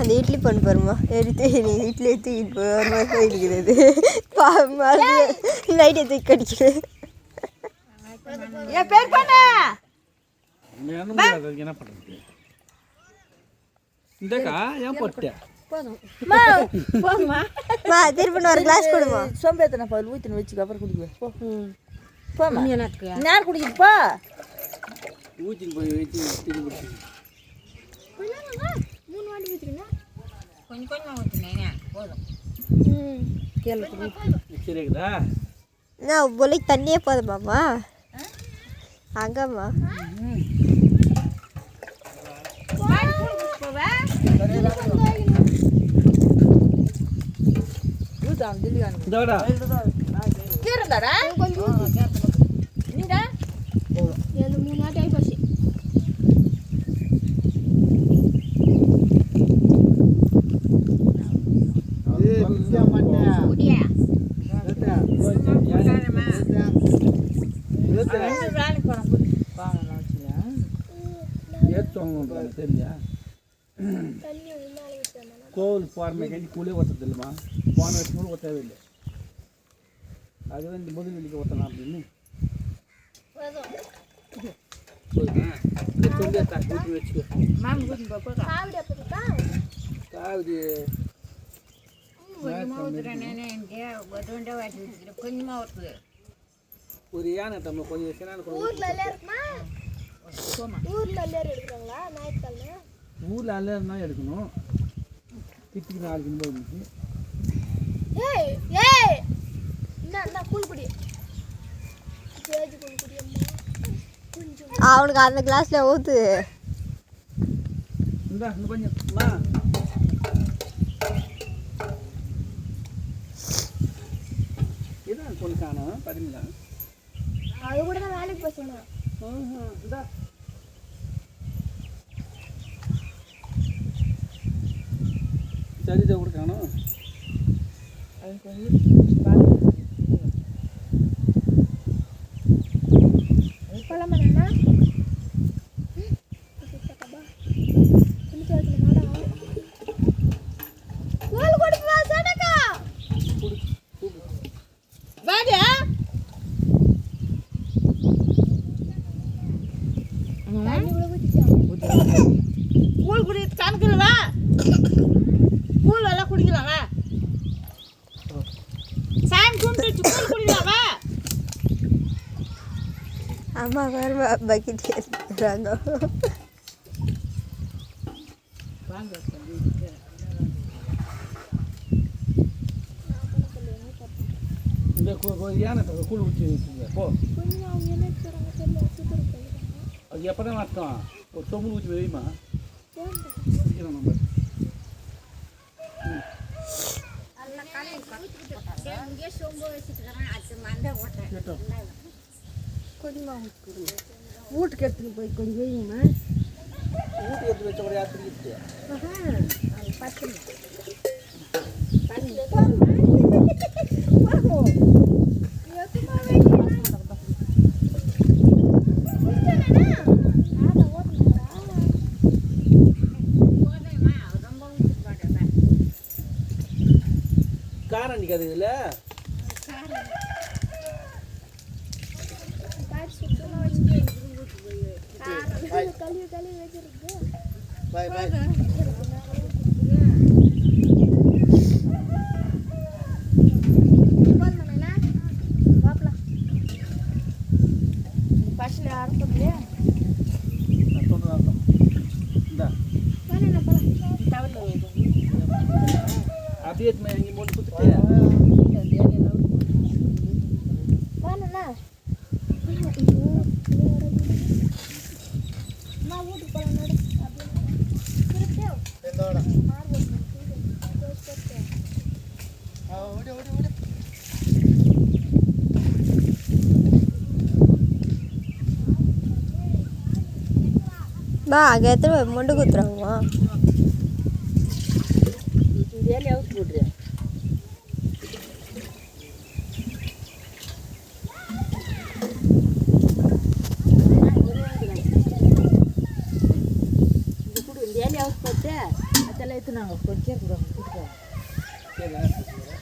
அந்த இட்லி பண்ணு பாருமா எடுத்து நீ இட்லி தூக்கிட்டு போய் ஒரு மாதிரி போயிருக்கிறது நைட்டை தூக்கி கடிக்கிறது என் பேர் பண்ண என்ன பண்ணுறது இந்தக்கா ஏன் போட்டேன் போதுமா திருப்பி ஒரு கிளாஸ் கொடுமா சோம்பேத்தனை பால் ஊற்றின வச்சுக்க அப்புறம் குடிக்குவேன் போ போமா நேரம் குடிக்குதுப்பா ஊற்றின்னு போய் வச்சு திரும்பி கொஞ்சம் கொஞ்சமாக ஊற்றினேன் போதும் சரிக்குதா நான் பொலிக்கு தண்ணியே போதுமாம்மா அங்கம்மா இதோடா கீரந்தாடா நீடா ஏழு 3 நாட்டு ஆகிப்போச்சு தெரியா கோவில் போகிறமே கஞ்சி கூலே ஒருத்தது இல்லைம்மா போன வருஷம் கூட தேவையில்லை அதுதான் இந்த முதல் வெளிக்கு ஒருத்தலாம் அப்படின்னு சொல்லி வச்சுக்கோ காவிரி கொஞ்சமாக ஊற்றுது ஒரு யானை தம்ம கொஞ்சம் ஊரில் அல்லா எடுக்கணும் திட்டுக்கு 4 கிலோ இருந்துச்சு அவனுக்கு அந்த கிளாஸ்ல ஊத்து இந்த கொஞ்சம் இதான் பொண்ணு காணும் பதினீங்களா அது கூட தான் வேலைக்கு போச்சுமா இந்தா சரிதா கூட காணும் கூழ் குடி கணக்குலவா கூழ் எல்லாம் குடிக்கலாமா சாமி கும்பிட்டு கூழ் குடிக்கலாமா அம்மா வேறு பக்கெட் எடுத்துறாங்க இந்த யானை கூழ் ஊற்றி வச்சுங்க போ அது எப்போ தான் அர்த்தம் ஒரு சொம்பு ஊற்றி வைமா குடிக்கிறோம் நம்ம வீட்டுக்கு எடுத்துன்னு போய் கொஞ்சம் வைங்கம்மா ஊட்டி எடுத்து வச்ச ஒரு யார் குடிக்கிட்டு காரம் அடிக்காது இதில் பாய் பாய் அப்படியே இங்கே போட்டு கொடுத்துட்டு ಬಾ ಹಾಗಾದ್ರೆ ಮೊಂಡು ಕೂತ್ರಮ್ಮ ಇದೆಲ್ಲ ಯಾವ್ದು ಬಿಡ್ರಿ ಇದು ಕುಡು ಇದೆಲ್ಲ ಯಾವ್ದು இதெல்லாம் ஏற்றுனாங்க கொஞ்சம் கூட கூட்டுக்காங்க சரி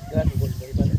கிளாஸ் போட்டு பாரு